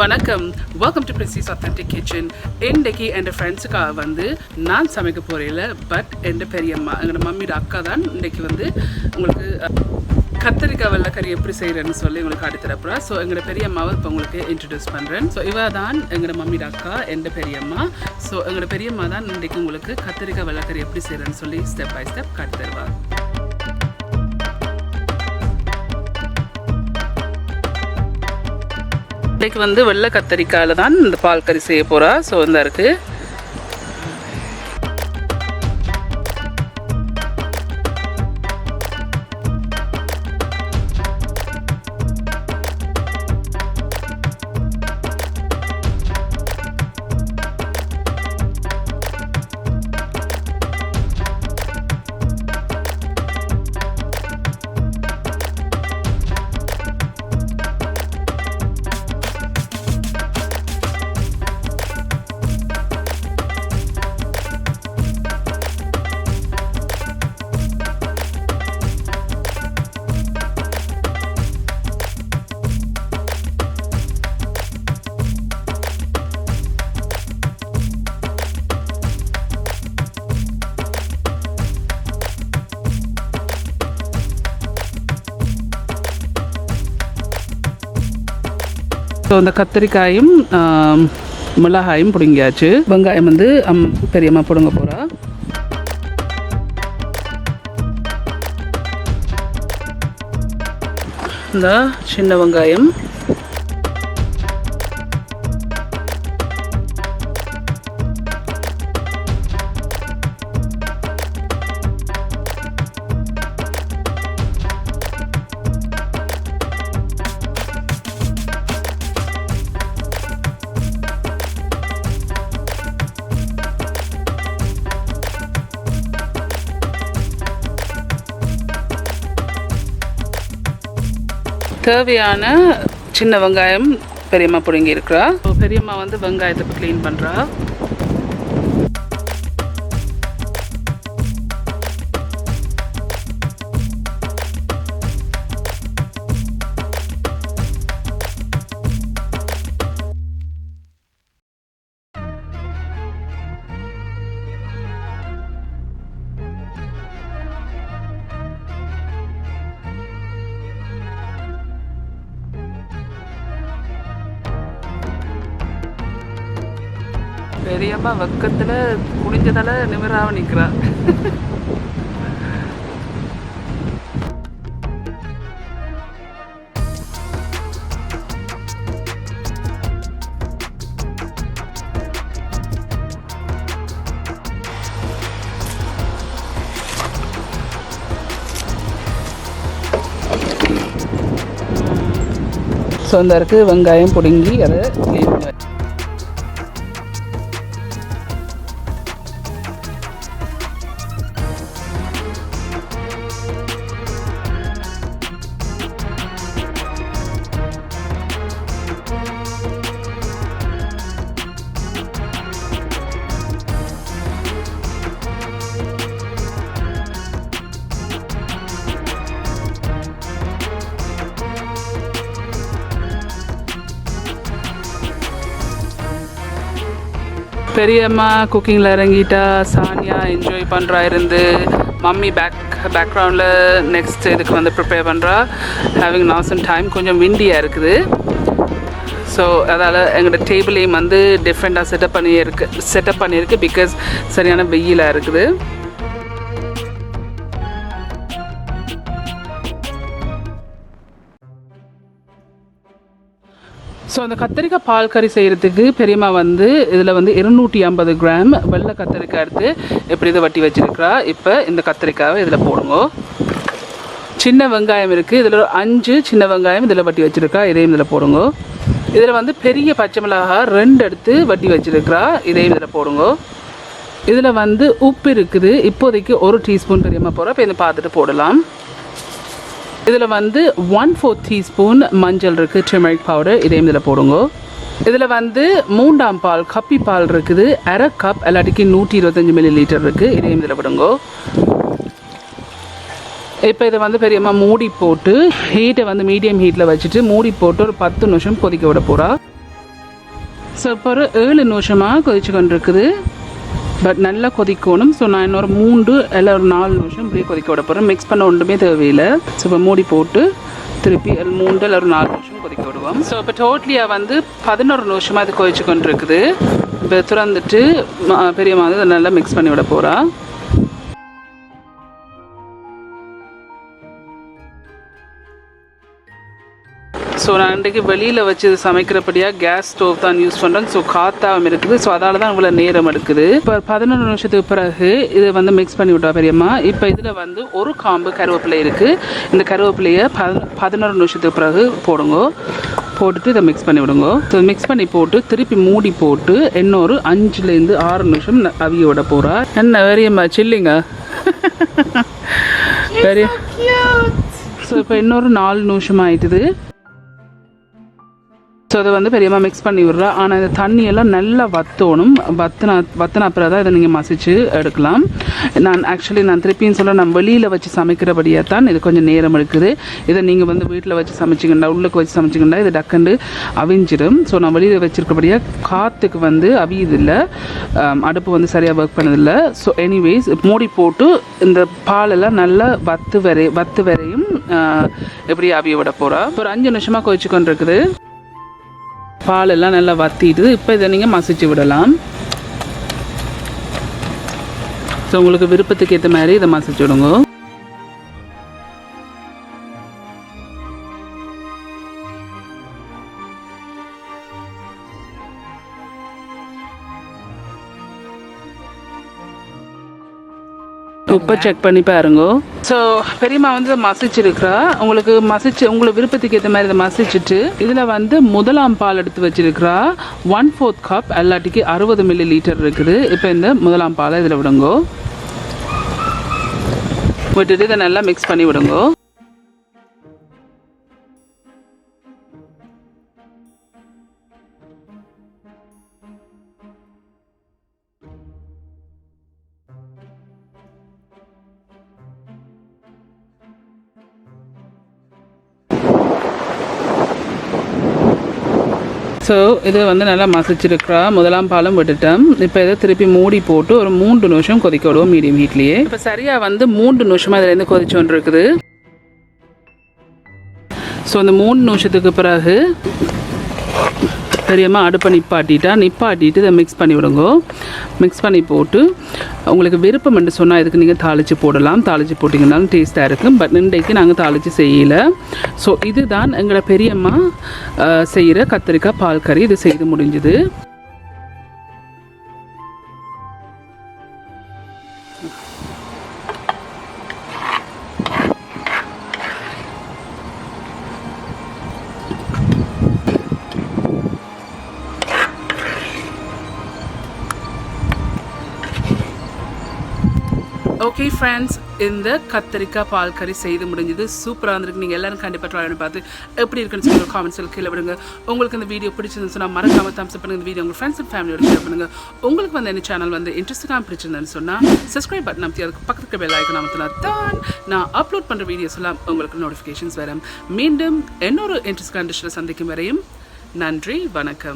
வணக்கம், welcome to Princy's Authentic Kitchen. இன்றைக்கு என் ஃப்ரெண்ட்ஸுக்காக வந்து நான் சமைக்க போகிறேன். பட் என் பெரியம்மா, எங்களோட மம்மியோட அக்கா தான் இன்றைக்கி வந்து உங்களுக்கு கத்திரிக்காய் வெள்ளைக்கறி எப்படி செய்கிறேன்னு சொல்லி உங்களுக்கு காட்டித்தரப்போகிறா. ஸோ எங்களோட பெரியம்மாவை இப்போ உங்களுக்கு இன்ட்ரடியூஸ் பண்ணுறேன். ஸோ இவ தான் எங்களோட மம்மியோட அக்கா, என் பெரியம்மா. ஸோ எங்களோட பெரியம்மா தான் இன்றைக்கி உங்களுக்கு கத்திரிக்காய் வெள்ளைக்கறி எப்படி செய்கிறேன்னு சொல்லி ஸ்டெப் பை ஸ்டெப் காட்டித்தருவா. இன்றைக்கு வந்து வெள்ளை கத்தரிக்காயில் தான் இந்த பால் கறி செய்ய போகிறா. ஸோ இந்த இருக்குது. ஸோ இந்த கத்திரிக்காயும் மிளகாயும் பிடுங்கியாச்சு. வெங்காயம் வந்து பெரியம்மா பிடுங்க போகிறா. இந்த சின்ன வெங்காயம், தேவையான சின்ன வெங்காயம் பெரியம்மா பிடுங்கி இருக்கிறா. பெரியம்மா வந்து வெங்காயத்தை க்ளீன் பண்ணுறா. பெரியம்மா வெக்கத்தில் குடிஞ்சதால நிமிராக நிற்கிறா. ஸோ இந்த இருக்குது வெங்காயம் பிடுங்கி அதை க்ளீன் பண்ணி பெரியம்மா குக்கிங்கில் இறங்கிட்டா. சானியா என்ஜாய் பண்ணுறா இருந்து. மம்மி பேக்ரவுண்டில் நெக்ஸ்ட் இதுக்கு வந்து ப்ரிப்பேர் பண்ணுறா. ஹேவிங் நாசம் டைம். கொஞ்சம் விண்டியாக இருக்குது. ஸோ அதால் எங்களோட டேபிளையும் வந்து டிஃப்ரெண்ட்டாக செட்டப் பண்ணியிருக்கு பிகாஸ் சரியான வெயிலாக இருக்குது. ஸோ அந்த கத்திரிக்காய் பால் கறி செய்கிறதுக்கு பெரியம்மா வந்து இதில் வந்து 250 கிராம் வெள்ளை கத்திரிக்காய் எடுத்து எப்படி இதை வட்டி வச்சுருக்கிறா. இப்போ இந்த கத்திரிக்காவை இதில் போடுங்க. சின்ன வெங்காயம் இருக்குது, இதில் 5 சின்ன வெங்காயம் இதில் வட்டி வச்சுருக்கா. இதையும் இதில் போடுங்க. இதில் வந்து பெரிய பச்சை மிளகாய் 2 எடுத்து வட்டி வச்சுருக்கிறா. இதையும் இதில் போடுங்க. இதில் வந்து உப்பு இருக்குது. இப்போதைக்கு 1 டீஸ்பூன் பெரியம்மா போடுறா. இப்போ இதை பார்த்துட்டு போடலாம். இதில் வந்து 1/4 டீஸ்பூன் மஞ்சள் இருக்குது, டர்மரிக் பவுடர். இதையும் இதில் போடுங்க. இதில் வந்து 3ஆம் பால் கப்பி பால் இருக்குது, 1/2 கப் எல்லாட்டிக்கு 125 ml இருக்குது. இதையும் இதில் விடுங்க. இப்போ இதை வந்து பெரியம்மா மூடி போட்டு ஹீட்டை வந்து மீடியம் ஹீட்டில் வச்சுட்டு மூடி போட்டு ஒரு 10 நிமிஷம் கொதிக்க விட போகிறா. ஸோ இப்போ ஒரு 7 நிமிஷமாக கொதிச்சு கொண்டிருக்குது. பட் நல்லா கொதிக்கணும். ஸோ நான் இன்னொரு 3 இல்லை ஒரு 4 நிமிஷம் இப்படியே கொதிக்க விட போகிறேன். மிக்ஸ் பண்ண ஒன்றுமே தேவையில்லை. ஸோ இப்போ மூடி போட்டு திருப்பி 3 இல்லை ஒரு 4 நிமிஷம் கொதிக்க விடுவோம். ஸோ இப்போ டோட்டலியாக வந்து 11 நிமிஷமாக அது கொதிச்சு கொண்டு இருக்குது. இப்போ திறந்துட்டு பெரியம்மா வந்து நல்லா மிக்ஸ் பண்ணி விட போகிறா. ஸோ நான் இன்றைக்கு வெளியில் வச்சு சமைக்கிறபடியாக கேஸ் ஸ்டோவ் தான் யூஸ் பண்ணுறேன். ஸோ காத்தாவும் இருக்குது. ஸோ அதால் தான் இவ்வளோ நேரம் எடுக்குது. இப்போ 11 நிமிஷத்துக்கு பிறகு இதை வந்து மிக்ஸ் பண்ணி விட்டா பெரியம்மா. இப்போ இதில் வந்து ஒரு காம்பு கருவேப்பிலை இருக்குது. இந்த கருவேப்பிலையை 11 நிமிஷத்துக்கு பிறகு போடுங்க. போட்டுட்டு இதை மிக்ஸ் பண்ணி விடுங்க. ஸோ மிக்ஸ் பண்ணி போட்டு திருப்பி மூடி போட்டு இன்னொரு 5லேருந்து 6 நிமிஷம் அவிய விட போகிறா. என்ன பெரியம்மா சில்லிங்க பெரிய. ஸோ இப்போ இன்னொரு 4 நிமிஷம் ஆயிட்டுது. ஸோ அதை வந்து பெரியம்மா மிக்ஸ் பண்ணி விட்றா. ஆனால் இந்த தண்ணியெல்லாம் நல்லா வற்றணும். வற்றின அப்புறம் தான் இதை நீங்கள் மசிச்சு எடுக்கலாம். நான் திருப்பியும் சொல்ல நான் வெளியில் வச்சு சமைக்கிறபடியாக தான் இது கொஞ்சம் நேரம் எடுக்குது. இதை நீங்கள் வந்து வீட்டில் வச்சு சமைச்சிங்கண்டா உள்ளுக்கு வச்சு சமைச்சிங்கண்டா இது டக்குண்டு அவிஞ்சிடும். ஸோ நான் வெளியில் வச்சுருக்கபடியாக காற்றுக்கு வந்து அவியதில்லை, அடுப்பு வந்து சரியாக ஒர்க் பண்ணதில்லை. ஸோ எனிவேஸ் மூடி போட்டு இந்த பாலெல்லாம் நல்லா வத்து வரையும் எப்படி அவிய விட போகிறா. ஒரு 5 நிமிஷமாக கொதிச்சு கொண்டு இருக்குது. பால் எல்லாம் நல்லா வத்திட்டு இப்போ இதை நீங்கள் மசிச்சு விடலாம். ஸோ உங்களுக்கு விருப்பத்துக்கு ஏற்ற மாதிரி இதை மசிச்சு விடுங்க. உப்பை செக் பண்ணி பாருங்க. ஸோ பெரியம்மா வந்து மசிச்சிருக்கிறா. உங்களுக்கு விருப்பத்துக்கு ஏற்ற மாதிரி இதை மசிச்சுட்டு இதில் வந்து முதலாம் பால் எடுத்து வச்சிருக்கிறா. 1/4 கப் எல்லாட்டிக்கு 60 ml இருக்குது. இப்போ இந்த முதலாம் பாலை இதில் விடுங்க. விட்டுட்டு இதை நல்லா மிக்ஸ் பண்ணி விடுங்க. ஸோ இதை வந்து நல்லா மசிச்சிருக்கிறா. முதலாம் பாலும் விட்டுட்டேன். இப்போ இதை திருப்பி மூடி போட்டு ஒரு 3 நிமிஷம் கொதிக்க விடுவோம் மீடியம் ஹீட்லேயே. இப்போ சரியாக வந்து 3 நிமிஷமாக இதுலேருந்து கொதிச்சு கொண்டு இருக்குது. ஸோ இந்த 3 நிமிஷத்துக்கு பிறகு பெரியம்மா அடுப்பை நிப்பாட்டிட்டு இதை மிக்ஸ் பண்ணி விடுங்க. மிக்ஸ் பண்ணி போட்டு உங்களுக்கு விருப்பம் என்று சொன்னால் இதுக்கு நீங்கள் தாளித்து போடலாம். தாளித்து போட்டிங்கன்னாலும் டேஸ்ட்டாக இருக்கும். பட் இன்றைக்கு நாங்கள் தாளித்து செய்யலை. ஸோ இதுதான் எங்களை பெரியம்மா செய்கிற கத்திரிக்காய் பால் கறி. இது செய்து முடிஞ்சுது. ஓகே ஃப்ரெண்ட்ஸ், இந்த கத்திரிக்காய் பால் கறி செய்து முடிஞ்சது. சூப்பராக இருந்திருக்கு. நீங்கள் எல்லாரும் கண்டிப்பாக ட்ரை பண்ணி பார்த்து எப்படி இருக்குன்னு சொல்லி காமெண்ட்ஸில் கீழே விடுங்க. உங்களுக்கு இந்த வீடியோ பிடிச்சிருந்துன்னு சொன்னால் மறக்காம தம்ஸ் பண்ணுங்க. இந்த வீடியோ உங்கள் ஃப்ரெண்ட்ஸ் அண்ட் ஃபேமிலியோட ஷேர் பண்ணுங்கள். உங்களுக்கு வந்து என்ன சேனல் வந்து இன்ட்ரெஸ்டிங்காக பிடிச்சிருந்தேன்னு சொன்னால் சப்ஸ்கிரைப் பட்டன் அமைத்தி அதுக்கு பக்கத்துக்கு பெல் ஐக்கன் அமைத்தினா தான் நான் அப்லோட் பண்ணுற வீடியோஸ் எல்லாம் உங்களுக்கு நோட்டிஃபிகேஷன்ஸ் வரும். மீண்டும் இன்னொரு இன்ட்ரெஸ்டிங்கான டிஷ்ஷில் சந்திக்கும் வரையும் நன்றி, வணக்கம்.